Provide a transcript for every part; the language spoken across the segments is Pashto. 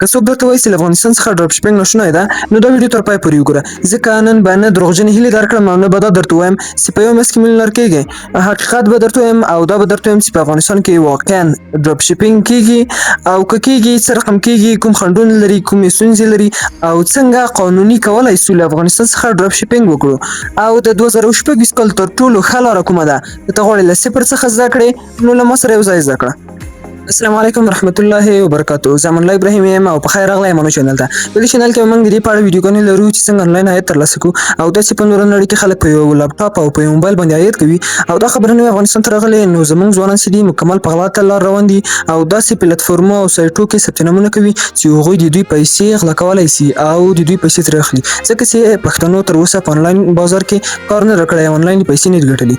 که څوک درته وایي چې له افغانستان څخه ډراپ شپینګ ناشونی ده نو دا ویډیو تر پای پورې وګوره، ځکه نن به نه دروغجنې هیلې درکړم او نه به دا درته وایم چې په یو میاشت کې میلیونر کېږئ. حقیقت به درته وایم او دا به درته وایم چې په افغانستان کې واقعا ډراپ شپینګ کېږي او که کېږي څه رقم کېږي، کوم خنډونه لري، کومې ستونزې لري او څنګه قانوني کولی سو له افغانستان څخه ډراپ شپینګ وکړو. او د 2026 کال تر ټولو ښه لاره کومه ده؟ که ته غواړې له صفر څخه زده کړې نو له ما سره یو ځای زده کړه. السلام علیکم ورحمت الله وبرکاتہ. زه امان الله ابراهیم یم او په خیر راغلی مانو چینل ته. په دې چینل کې موږ د دې په اړه ویډیوګانې لرو چې څنګه آنلاین عاید ترلاسه کړو او داسې په نوره نړۍ کې خلک په یو لپټاپ او په یو موبایل باندې عاید کوي او دا خبره نوې افغانستان ته راغلې نو زموږ ځوانان چې دي مکمل په غلطه لار روان دي او داسې پلیټفورمو او سایټو کې ثبت نامونه کوي چې هغوی د دوی پیسې غلا کولی سي او د دوی پیسې ترې اخلي، ځکه چې پښتنو تر اوسه په آنلاین بازار کې کار نه راکړی او آنلاین پیسې نه دي ګټلي.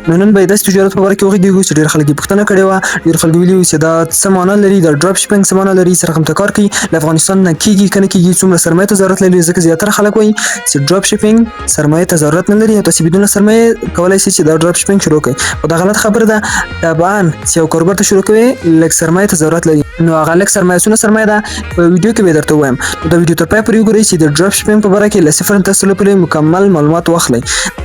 نو نن به یې داسې تجارت په باره کې وغږېږو چې ډېر خلک یې پوښتنه کړې وه، ډېر خلکو ویلي وو چې دا څه معنا لري، د ډراپ شپینګ څه معنا لري، څه رقم ته کار کوي، له افغانستان نه کېږي که نه کېږي، څومره سرمایې ته ضرورت لري، ځکه زیاتره خلک وایي چې ډراپ شپینګ سرمایې ته ضرورت نه لري او تاسې بدون سرمایې کولی شئ چې دا ډراپ شپینګ شروع کړئ. خو دا غلط خبره ده. طبعا چې یو کاروبار ته شروع کوئ لږ سرمایې ته ضرورت لري، نو هغه لږ سرمایه څونه سرمایه ده په ویډیو کې به درته ووایم. نو دا ویډیو تر پای پورې وګورئ چې د ډراپ شپینګ په باره کې له صفر تر سلو پورې مکمل معلومات واخلئ.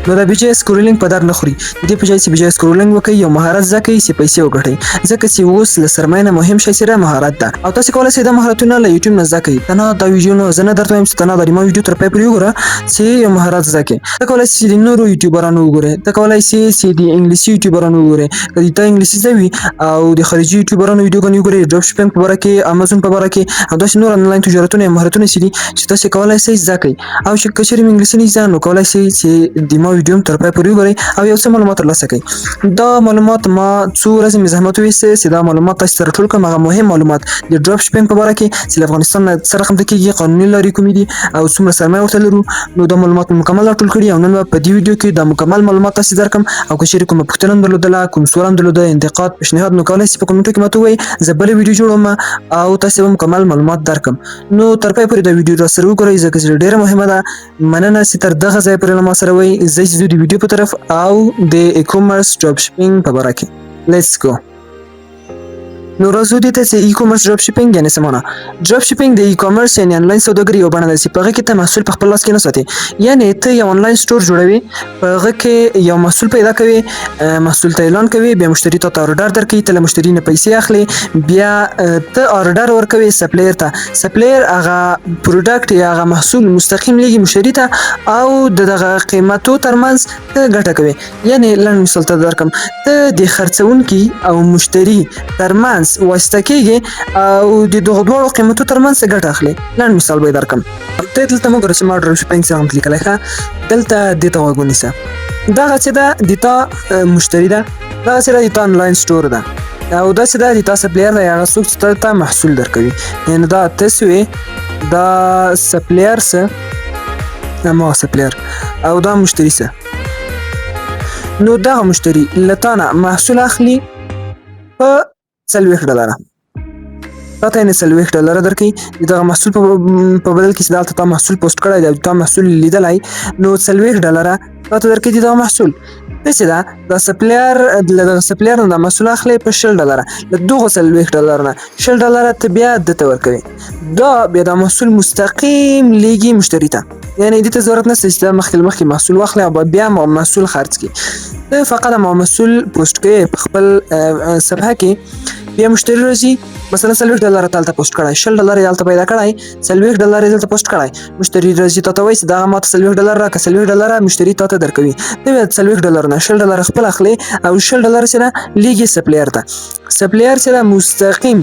نو دا بجای سکرولینګ په در نه خوري، د دې په ځای چې بجای سکرولینګ وکړئ یو مهارت زده کړئ چې پیسې وګټئ، ځکه چې اوس له سرمایې نه مهم شی سره مهارت ده او تاسې کولی شئ دا مهارتونه له یوټیوب نه زده کړئ. تنها دا ویډیو نه زه نه درته وایم چې تنها دا ما ویډیو تر پای پورې وګوره چې یو مهارت زده کړئ. ته کولی شئ چې د نورو یوټیوبرانو وګورئ، ته کولی شئ چې د انګلیسي یوټیوبرانو وګورئ، که د ته انګلیسي زده وي او د خارجي یوټیوبرانو ویډیوګانې وګورئ ډراپ شپینګ په باره کې، امازون په باره کې او داسې نور آنلاین تجارتونه یا مهارتونه چې دي چې تاسې کولی شئ زده کړئ. او چې که چېرې مو انګلیسي نه زده نو کولی شئ چې د ما ویډیو هم تر پای پورې وګورئ او یو څه معلومات ترلاسه کړئ. دا معلومات ما څو ورځې مې زحمت وویسته چې دا معلومات تاسې ته راټول کړم، هغه مهم معلومات د ډراپ شپینګ په باره کې چې له افغانستان نه څه رقم ته کېږي، قانوني لارې کومې دي او څومره سرمایه ورته لرو. نو دا معلومات مې مکمل راټول کړي او نن به په دې ویډیو کې دا مکمل معلومات تاسې درکړم. او که چېرې کومه پوښتنه هم درلودله، کوم سوال هم درلوده، انتقاد، پیشنهاد، نو کولی شئ په کومنټو کې ماته ووایئ، زه بله ویډیو جوړوم او تاسې به مکمل معلومات درکړم. نو تر پای پورې دا ویډیو راسره وګورئ ځکه چې ډېره مهمه ده. مننه چې تر دغه ځایه پورې له ما سره وئ. ځئ چې ځو د ویډیو په طرف او د ای کامرس ډراپ شپینګ په باره کې. لیټس گو. نو راځو دې ته چې ای کامرس ډراپ شپینګ یعنې څه معنا؟ ډراپ شپینګ د ای کامرس یعنې آنلاین سوداګري یو بڼه ده چې په هغه کې ته محصول په خپل لاس کې نه ساتې، یعنې ته یو آنلاین سټور جوړوې، په هغه کې یو محصول پیدا کوې، محصول ته اعلان کوې، بیا مشتري ته آرډر درکوي، ته له مشتري نه پیسې اخلې، بیا ته آرډر ورکوې سپلایر ته، سپلایر هغه پروډکټ یا هغه محصول مستقیم لیږي مشتري ته او د دغه قیمتو ترمنځ ته ګټه کوې. یعنې لنډ مثال ته درکړم، ته د خرڅونکي او مشتري ترمنځ واسطه کېږي او د دغو دواړو قیمتو ترمنځ څه ګټه اخلي. لنډ مثال به یې درکړم. ته دلته مه ګوره چې ما ډراپ شپینګ څه هم لیکلی، ښه دلته دې ته غوږ ونیسه. دغه چې ده د تا مشتري ده، دغه چې ده د تا آنلاین سټور ده او داسې ده د تا سپلایر ده یا هغه څوک چې ته محصول درکوي. یعنې دا ته څه وې، دا سپلایر څه، ما سپلایر او دا مشتري څه. نو دغه مشتري له تا نه محصول اخلي په $40، تا ته یې $40 درکوي. د دغه محصول په بدل کې چې دلته تا محصول پوسټ کړی دی او تا محصول لیدلی نو $40 تا ته درکوي د دغه محصول. داسې ده دا سپلایر له دغه سپلایر نه دا محصول اخلی په $60، له دغو $40 نه $60 ته بیا ده ته ورکوي. دا بیا دا محصول مستقیم لیږي مشتري ته، یعنې دې ته ضرورت نشته چې ته مخکې محصول واخلې او بیا محصول خرڅ کړي. ته فقط محصول پوسټ کوې په خپل صفحه کې، بیا مشتری راځي مثلا $40 تالته پوسټ کړی، $60 یې هلته پیدا کړی، $40 یې دلته پوسټ کړی، مشتری راځي تا ته وایي چې دغه ماته $40 راکړه، $40 مشتری تا ته درکوي. ته بیا $40 نه $60 خپل اخلې او $60 سره لیږي سپلایر ته، سپلایر سره مستقیم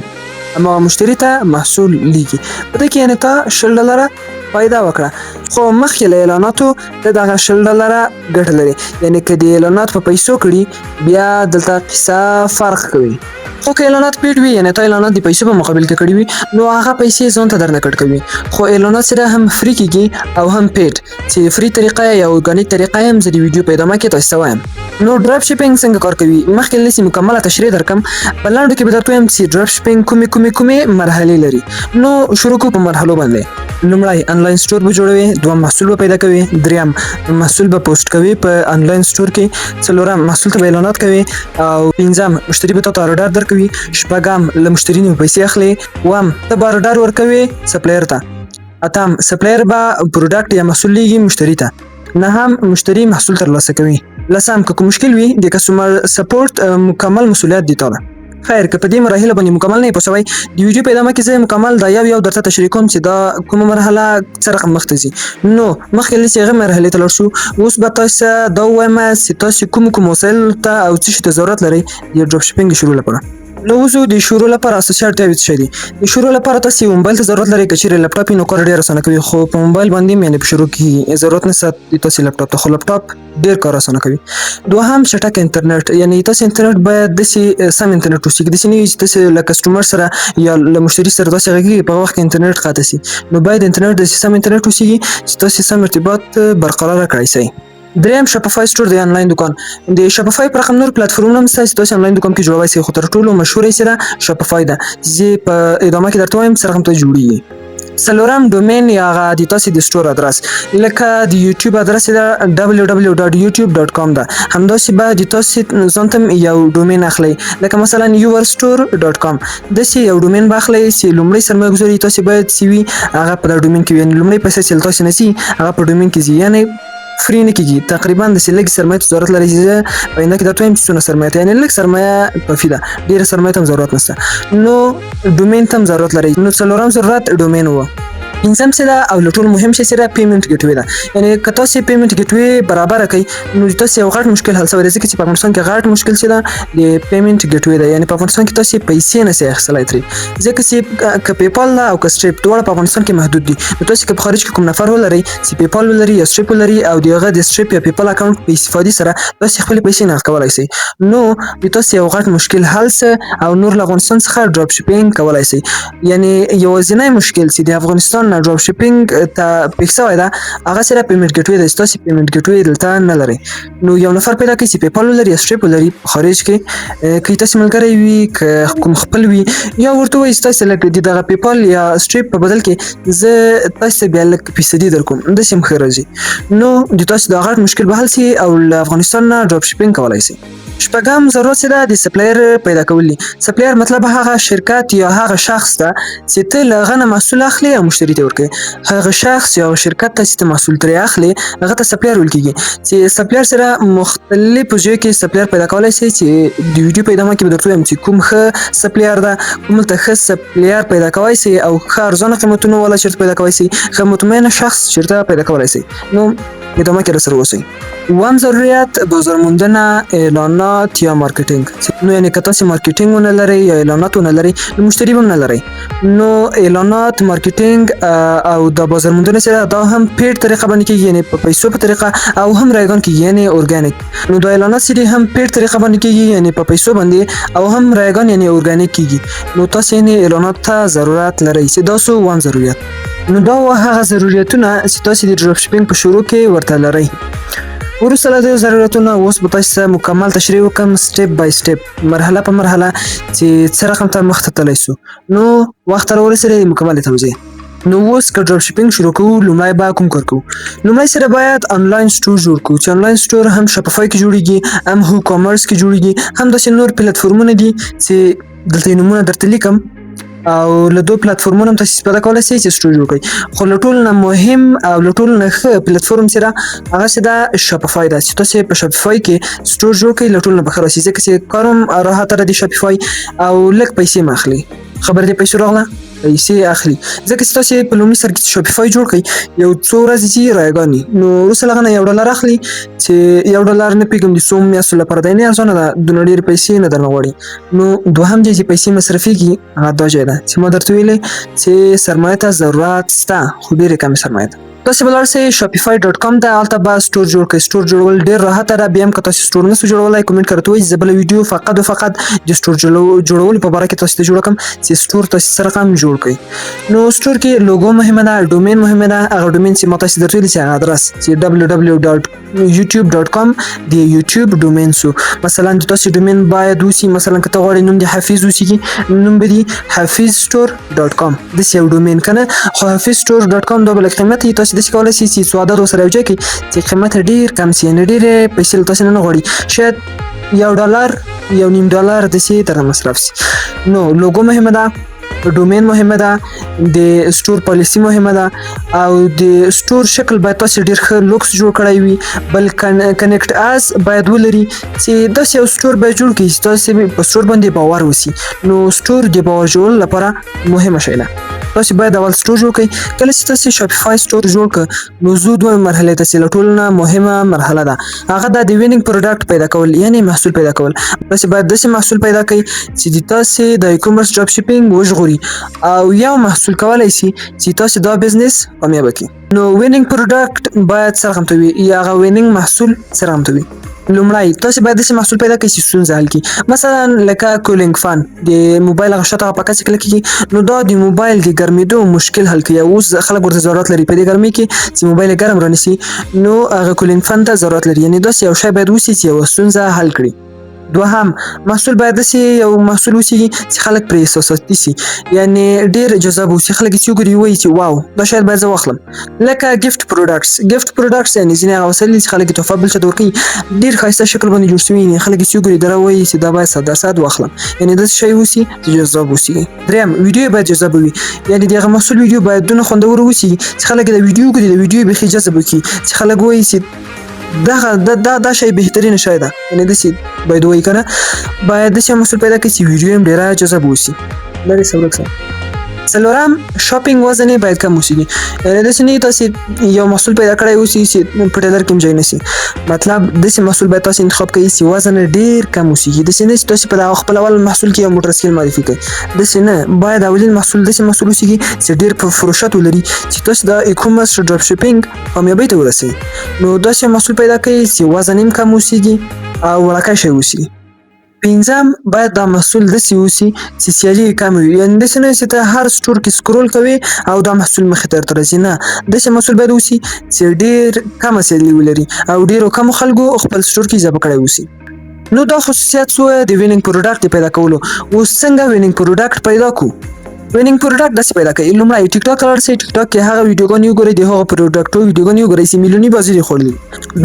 اما مشتری ته محصول لیږي. په دې کې یعنې تا $60 پیدا وکړه، خو مخکې له اعلاناتو ته دغه $60 ګټه لري. یعنې که د اعلانات په پیسو کړي بیا دلته قصه فرق کوي. خو که اعلانات پیډ وي یعنې تا اعلانات د پیسو په مقابل کې کړي وي نو هغه پیسې ځان ته درنه کټ کوي. خو اعلانات سره هم فری کېږي او هم پیډ، چې فری طریقه یا ارګانیک طریقه هم زه د ویډیو په ادامه کې تاسو ته وایم. نو ډراپ شپینګ څنګه کار کوي مخکې لسی مکمله تشریح درکم. په لاندې کې به درته وایم چې ډراپ شپینګ کومې مرحلې لري. نو شروع کوو په مرحلو باندې. لومړی انلاین سٹور به جوړوي، دوم محصول به پیدا کوي، دریم محصول به پوسټ کوي په انلاین سٹور کې، څلورم محصول ته به اعلانات کوي، او پنځم مشتری به تاسو ته آرډر درکوي، شپږم له مشتری نه پیسې اخلي، اووم ته به آرډر ورکوي سپلایر ته، اتم سپلایر به پروډکټ یا محصول لیږي مشتری ته، نهم مشتری محصول ترلاسه کوي، لسم که کوم مشکل وي د کسټمر سپورټ مکمل مسؤلیت دی تاله. خیر که په دې مراحل باندې مکمل نه پوسوي د ویډیو په ادامه کې زه مکمل دا یو درته تشریح کوم چې دا کومه مرحله څه رقم مخته ځي. نو مخکې له هغه مرحلې ته لاړ شو، اوس به تاسو دا وایم چې تاسو کوم وسایل ته او څه شي ته ضرورت لرئ د ډراپ شپینګ شروع لپاره. نو اوس د شروع لپاره اساسي اړتیاوې څه دي؟ د شروع لپاره تاسو موبایل ته ضرورت لرئ، که چیرې لپټاپ یې نو کار ډېر اسانه کوي، خو په موبایل باندې یعنې په شروع کې ضرورت نشته تاسو لپټاپ ته، خو لپټاپ ډېر کار اسانه کوي. دوهم چټک انټرنیټ، یعنې تاسو انټرنیټ باید داسې سم انټرنیټ وسي، داسې نه وي چې تاسو له کسټمر سره یا له مشتری سره داسې غږیږي په وخت کې انټرنیټ قاطع سي. نو باید انټرنیټ داسې سم انټرنیټ وسیږي چې تاسو سم ارتباط برقرار کړئ سئ. دریم شاپیفای سٹور د آنلاین دکان. د شاپیفای پر رقم نور پلیټفارمونه هم شته چې تاسو آنلاین دکان کې جوړوئ سئ، خو تر ټولو مشهور یې سره شاپیفای ده چې په ادامه کې درته وایم څه رقم ته جوړیږي. څلورم ډومین یا هغه د تاسو د سٹور ادرس، لکه د یوټیوب ادرس ده www.youtube.com ده، همداسې به د تاسو ځان ته یو ډومین اخلئ، لکه مثلا yourstore.com داسې یو ډومین به اخلئ چې لومړی سرمایه ګزاري تاسو باید سی وي هغه په دا ډومین کې وي، یعنې لومړی پیسې چې تاسو نه سي هغه په ډومین کې ځي، یعنې فری نه کیږي. تقریبا د لږ سرمایه ته ضرورت لري چې په آینده کې درته وایم چې څونه سرمایه ته، یعنې لږ سرمایه کافي ده، ډېره سرمایه ته هم ضرورت نشته. نو ډومین ته هم ضرورت لري. نو څلورم ضرورت ډومین و. پنځم څه ده او له ټولو مهم شی سره پیمنټ ګیټوی ده، یعنې که تاسو پیمنټ ګیټوی برابره کړئ نو تاسو یو غټ مشکل حل شوی دی، ځکه چې په افغانستان کې غټ مشکل څه ده د پیمنټ ګیټوی ده، یعنې په افغانستان کې تاسو پیسې نشئ اخیستلی ترې، ځکه چې که پیپال ده او که سټریپ دواړه په افغانستان کې محدود دي. نو تاسو که په خارج کې کوم نفر ولرئ چې پیپال ولري یا سټریپ ولري او د هغه د سټریپ یا پیپال اکاونټ په استفادې سره تاسو خپلې پیسې نقد کولی شئ، نو د تاسو یو غټ مشکل حل څه او نور له افغانستان څخه ډراپ شپینګ کولی شئ. یعنې یوازینی مشکل چې د افغانستان نه ډراپ شپینګ ته پیښ شوی ده هغه سره پیمنټ ګیټوی ده، چې تاسو پیمنټ ګیټوی دلته نه لرئ. نو یو نفر پیدا کړئ چې پیپال ولري یا سټریپ ولري په خارج کې، که تاسو ملګری وي که کوم خپل وي، یا ورته وایئ چې تاسو لکه د دغه پیپال یا سټریپ په بدل کې زه تاسو ته بیا لږ فیصدي درکوم، داسې هم ښه راځي. نو د تاسو دا غټ مشکل به حل سي او له افغانستان نه ډراپ شپینګ کولی شئ. شپږم ضرورت څه ده؟ د سپلایر پیدا کول دي. سپلایر مطلب هغه شرکت یا هغه شخص ته چې ته له هغه نه محصول اخلي او مشتری ته ورکوي. هغه شخص یا هغه شرکت ته چې ته محصول ترې اخلي هغه ته سپلایر ویل کېږي، چې سپلایر سره مختلفو ځایو کې سپلایر پیدا کولی شئ، چې د ویډیو په ادامه کې به درته وایم چې کوم ښه سپلایر ده، کوم ته ښه سپلایر پیدا کولی شئ او ښه ارزانه قیمتونه والا چېرته پیدا کولی شئ، ښه مطمئنه شخص چېرته پیدا کولی شئ. نو ادامه کې راسره اوسئ. اووم ضرورت بازار موندنه، اعلانات یا مارکیټینګ. نو یعنې که تاسو مارکیټینګ ونه لرئ یا اعلانات ونه لرئ نو مشتری به هم نه لرئ. نو اعلانات، مارکیټینګ او د بازار موندنې سره دا هم پیډ طریقه باندې کېږي، یعنې په پیسو په طریقه او هم رایګان کېږي، یعنې اورګانیک. نو د اعلانات سری هم پیډ طریقه باندې کېږي، یعنې په پیسو باندې او هم رایګان یعنې اورګانیک کېږي. نو تاسو یعنې اعلانات ته ضرورت لرئ، چې دا څو اووم ضرورت. نو دا هغه ضرورتونه چې تاسو د ډراپ شپینګ په شروع کې ورته لرئ. وروسته له دې ضرورتونه اوس به تاسو ته مکمل تشریح وکړم سټیپ بای سټیپ، مرحله په مرحله چې څه رقم ته مخته تللی سو. نو وخت راورسېدی مکمل توضیح. نو اوس که ډراپ شپینګ شروع کوو لومړی به کوم کار کوو؟ لومړی سره باید آنلاین سټور جوړ کړو، چې آنلاین سټور هم شاپیفای کې جوړیږي، هم هو کامرس کې جوړیږي، هم داسې نور پلیټفارمونه دي چې دلته یې نومونه درته لیکم او له دوه پلیټفارمونو هم تاسو استفاده کولی شئ چې سټور جوړ کړئ. خو له ټولو نه مهم او له ټولو نه ښه پلیټفارم سره هغه څه ده شاپیفای ده، چې تاسو په شاپیفای کې سټور جوړ کړئ، له ټولو نه به ښه راشي، ځکه چې کار هم راحته ده د شاپیفای او لږ پیسې هم اخلي. خبر دې پیسو راغله؟ پیسې اخلي، ځکه چې تاسو په لومړي سر کې شاپیفای جوړ کړئ یو څو ورځې چې رایګانې، نو وروسته له هغه نه $1 اخلي، چې $1 نه پوهېږم د څو میاشتو لپاره دی، نه ارزانه ده، دونه ډېرې پیسې نه درنه غواړي. نو دوهم ځای چې پیسې مصرفېږي هغه دا ځای ده چې ما درته ویلې چې سرمایې ته ضرورت شته، خو ډېرې کمې سرمایې ته. تاسو بلار سي shopify.com ته البته با سٹور جوړ کړئ. سٹور جوړول ډیر راحت ده. بیا هم که تاسو سٹور نه جوړولای کومنټ کړئ وای زبل ویډیو فقط او فقط د سٹور جوړول په اړه کې تاسو ته جوړ کوم چې سٹور تاسو سره کوم جوړ کړئ. نو سٹور کې لوګو مهمه ده، ډومین مهمه ده. هغه ډومین چې متاسو درته لري چې ادرس چې www.youtube.com دی یوټیوب ډومین سو. مثلا تاسو ډومین باید وسی، مثلا که ته غواړئ نوم دی حفیظ وسی نوم به دی hafizstore.com د سیو ډومین کنه. خو hafizstore.com دا بل قیمت تاسو د کولای شئ چې سواد سره یو ځای کې چې قیمت ډیر کم سي، نه ډیر پیسې تاسو نه غواړي، شاید $1 $1.5 د سي تر مصرف سي. نو لوګو مهمه ده، ډومین مهمه ده، د سٹور پالیسی مهمه ده، او د سٹور شکل باید تاسو ډیر ښه لوکس جوړ کړی وي. بل کنیکټ اس باید ولري چې داسې یو سٹور به جوړ کړي چې تاسو په سٹور باندې باور وسی. نو سٹور د باور جوړولو لپاره مهمه شی ده. تاسو باید اول سٹور جوړ کړئ. کله چې تاسو شاپیفای سٹور جوړ کړئ نو زو دوه مرحله ته ټول نه مهمه مرحله ده. هغه د وینینګ پروډکټ پیدا کول، یعنی محصول پیدا کول. تاسو باید داسې محصول پیدا کړئ چې تاسو د ای-کامرس ډراپ شیپینګ وژغوري او یو محصول کولای شي چې تاسو دا بزنس کامیاب کړئ. نو وینینګ پروډکټ باید څرګند وي یا هغه وینینګ محصول څرګند وي. لومړی تاسو باید داسې محصول پیدا کړئ چې ستونزه حل کړي. مثلا لکه کولینګ فن د موبایل هغه شاته په کڅ کلیک کړئ نو دا د موبایل د ګرمېدو مشکل حل کوي. اوس خلک ورته ضرورت لري په دې ګرمۍ کې چې موبایل ګرم رانیسي، نو هغه کولینګ فن ته ضرورت لري. یعنی داسې یو شی باید وسی چې یو ستونزه حل کړي. دوهم محصول باید داسې یو محصول وسی چې خلک پرې احساساتي سي، یعنی ډیر جذاب وسی، خلک چې وګوري وایي چې واو دا شاید باید زه واخلم. لکه ګیفت پروډکټس یعنی ځینې هغه وسایل چې خلک تحفه بل چاته ورکوي ډیر ښایسته شکل باندې جوړ شوي، خلک چې وګوري دا وایي چې دا باید 100% واخلم. یعنی داسې شی وسی چې جذاب وسی. دریم ویډیو باید جذاب وي، یعنی دغه محصول ویډیو باید دونه خوندور وسی چې خلک د ویډیو ګوري، د ویډیو به جذب وکړي چې خلک وایي چې دا شی بهترین شی ده. یعنی داسې باید وایي کنه. باید داسې محصول پیدا کړئ چې ویډیو هم ډیره جذاب وسی. لري سبق سره څلورم شاپینګ وزن باید کم وسی. یعنی داسې نه تاسو یو محصول پیدا کړی اوسي چې په ټیلر کې ځای نسی، مطلب داسې محصول باید تاسو انتخاب کړئ چې وزن ډیر کم وسی. داسې نه چې تاسو په خپل اول محصول کې یو موټر سایکل معرفي کړئ. داسې نه، باید اولین محصول داسې محصول وسی چې ډیر په فروشات ولري چې تاسو د ای-کامرس ډراپ شیپینګ کامیابی ته ورسئ. نو داسې محصول پیدا کړئ چې وزن یې کم وسی او وړاکای شی وسی. پنځم باید دا محصول داسې وسی چې سیالي کم وي. یعنی داسې نه چې ته هر سټور کې سکرول کوي او دا محصول مخې ته راځي، نه، داسې محصول باید وسی چې ډیر کم سیالي ولري او ډیرو کم خلکو خپل سټور کې اضافه کړی وسی. نو دا خصوصیات سو د وینینګ پروډکټ پیدا کولو. اوس څنګه وینینګ پروډکټ پیدا کو؟ وینینګ پروډکټ داسې پیدا کړئ. لومړی ټیک ټاک لاړ شئ، ټیک ټاک کې هغه ویډیوګانې وګورئ، د هغو پروډکټو ویډیوګانې وګورئ چې میلیوني بازي دي خوړلي.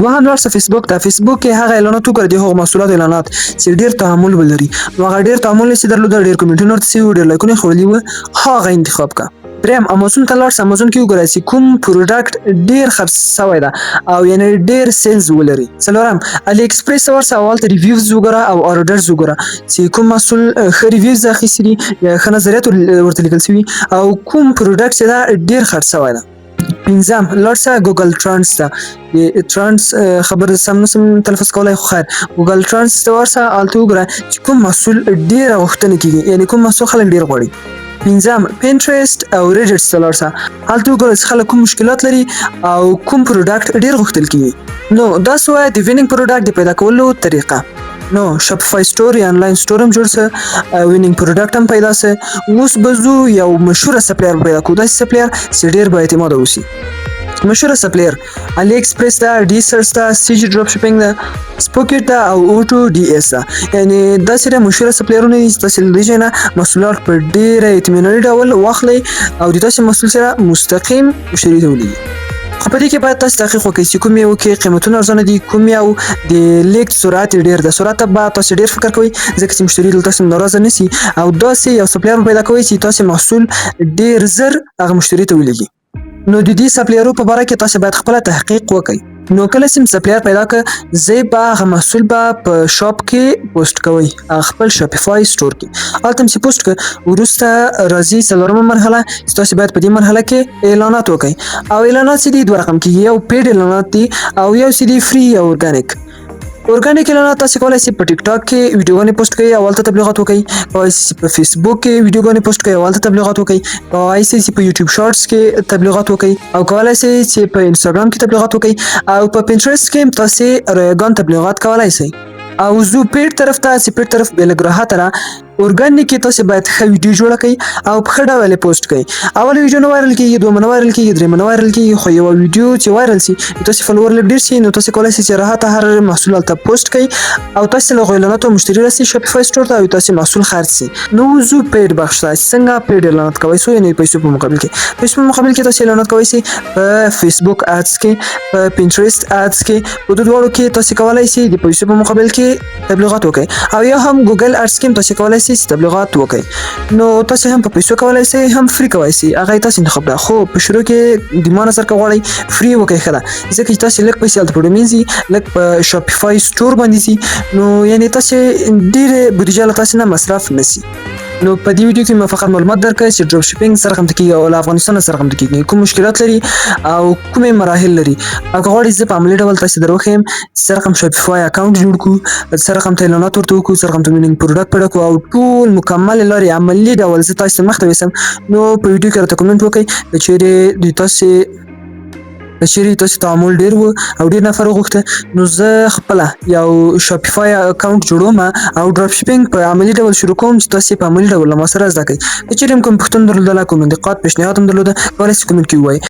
دوهم لاړ شئ فیسبوک ته، فیسبوک کې هغه اعلانات وګورئ، د هغو محصولاتو اعلانات چې ډیر تعامل ولري. نو هغه ډیر تعامل چې درلوده، ډیر کومنټونه ورته شوي، ډیر لایکونه خوړلي وو، هغه انتخاب کړه. دریم امازون ته لاړ شئ، امازون کې وګورئ چې کوم پروډکټ ډیر خرڅ شوی ده او یعنی ډیر سیلز ولري. څلورم علي ایکسپریس ته ورشه، اول ته ریویوز وګوره او اورډرز وګوره چې کوم محصول ښه ریویوز اخیستي دي یا ښه نظریات ورته لیکل شوي او کوم پروډکټ چې دا ډیر خرڅ شوی ده. پنځم لاړ شه ګوګل ټرانس ته، ټرانس خبر سم نسم تلفظ کولای خو خیر، ګوګل ټرانس ته ورشه، هلته وګوره چې کوم محصول ډیره غوښتنه کیږي، یعنی کوم محصول خلک ډیر غواړي. پنځم پینټریسټ او ریډټ ته لاړ شه، هلته وګوره چې خلک کوم مشکلات لري او کوم پروډکټ ډیر غوښتل کیږي. نو دا سو د وینینګ پروډکټ د پیدا کولو طریقه. نو شاپیفای سٹور یا آنلاین سٹور هم جوړ سه، وینینګ پروډکټ هم پیدا سه. اوس بزو یو مشهور سپلایر پیدا کو، داسې سپلایر چې ډیر با اعتماد اوسي. مشهور سپلایر علي ایکسپریس ته، ډي سرچ ته، سی جی ډراپ شیپینګ ته، سپوکیټ ته او اوټو ډي اس ته. یعنی داسې مشهور سپلایرونه دي چې تاسو له دې نه محصولات په ډیره اطمیناني ډول واخلئ او د تاسو محصول سره مستقیم مشتری ته ولیږئ. خو په دې کې باید تاسو تحقیق وکړئ چې کوم یو کې قیمتونه ارزانه دي، کوم یو د لیږد سرعت ډیر ده. سرعت ته به تاسو ډیر فکر کوئ ځکه چې مشتری له تاسو ناراضه نشي، او داسې یو سپلایر پیدا کوئ چې تاسو محصول ډیر زر هغه مشتری ته ولیږي. نو د دې سپلایرو په اړه کې تاسو باید خپل تحقیق وکړئ. نو کله چې سپلایر پیدا کړئ، زه به هغه محصول په شاپ کې پوسټ کوئ، خپل شاپیفای سٹور کې. هلته چې پوسټ کړئ، وروسته راځي څلورمه مرحله چې تاسو باید په دې مرحله کې اعلانات وکړئ. او اعلانات چې دي دوه رقم کېږي، یو پیډ اعلانات دي او یو چې دي فری یا اورګانیک. اورګانیک اعلانات تاسو کولای شئ په ټیک ټاک کې ویډیوګانې پوسټ کړئ او هلته تبلیغات وکړئ. کولای شئ په فیسبوک کې ویډیوګانې پوسټ کړئ او هلته تبلیغات وکړئ. کولای شئ چې په یوټیوب شارټس کې تبلیغات وکړئ او کولای شئ چې په انسټاګرام کې تبلیغات وکړئ او په پینټرست کې هم تاسو رایګان تبلیغات کولای شئ. او زه پیډ طرف ته چې پیډ طرف بیا لږ راحته را اورګانیک کې تاسو باید ښه ویډیو جوړه کړئ او په ښه ډول یې پوسټ کړئ. اول ویډیو نه وایرل کېږي، دویمه نه وایرل کېږي، درېیمه نه وایرل کېږي، خو یوه ویډیو چې وایرل سي تاسو فالوور لږ ډېر سي نو تاسو کولای شئ چې راحته هر محصول هلته پوسټ کړئ او تاسو له هغو اعلاناتو مشتري راسي شاپیفای سټور ته او تاسو محصول خرڅ سي. نو زه پیډ بخش ته څنګه پیډ اعلانات کوئ سو یعنې پیسو په مقابل کې. پیسو په مقابل کې تاسو اعلانات کوئ سي په فیسبوک اډز کې، په پینټرست اډز کې، په دې دواړو کې تاسو کولای شئ د پیسو په مقابل کې تبلیغات وکړئ او یا هم ګوګل اډز کې هم تاسو کولای شئ تبلیغات وکړئ. نو تاسو هم په پیسو کولای شئ هم فری کولای شئ، هغه تاسو انتخاب ده. خو په شروع کې د ما نظر که غواړئ فری وکړئ ښه ده، ځکه چې تاسو لږ پیسې هلته په ډومین لږ په شاپیفای سټور باندې سي نو یعنې تاسو ډېرې بودیجه له تاسو نه مصرف نه سي. نو په دې ویډیو کې ما فقط معلومات درکړی چې ډراپ شپینګ سره هم کېږي او له افغانستان سره هم کېږي، کوم مشکلات لري او کومې مراحل لري. او که غواړئ زه په عملي ډول تاسو در وښیم سره هم شاپیفای اکاونټ جوړ کړو، سره هم اعلانات ورته وکړو، سره هم مینینګ پروډکټ پیدا کړو او ټول مکمل لارې عملي ډول زه تاسو مخ ته یوسم. نو په ویډیو کې راته کومنټ وکړئ که چیرې د تاسو تعامل ډیر و او ډیر نفر وغوښته نو زه خپله یو شاپیفای اکاونټ جوړوم او ډراپ شپینګ په عملي ډول شروع کوم چې تاسو په عملي ډول له ما سره زده کړئ. که چیرې هم کوم پوښتنه درلودله، کوم انتقاد، پیشنهاد هم درلوده کولای شئ کومنټ کې ووایئ.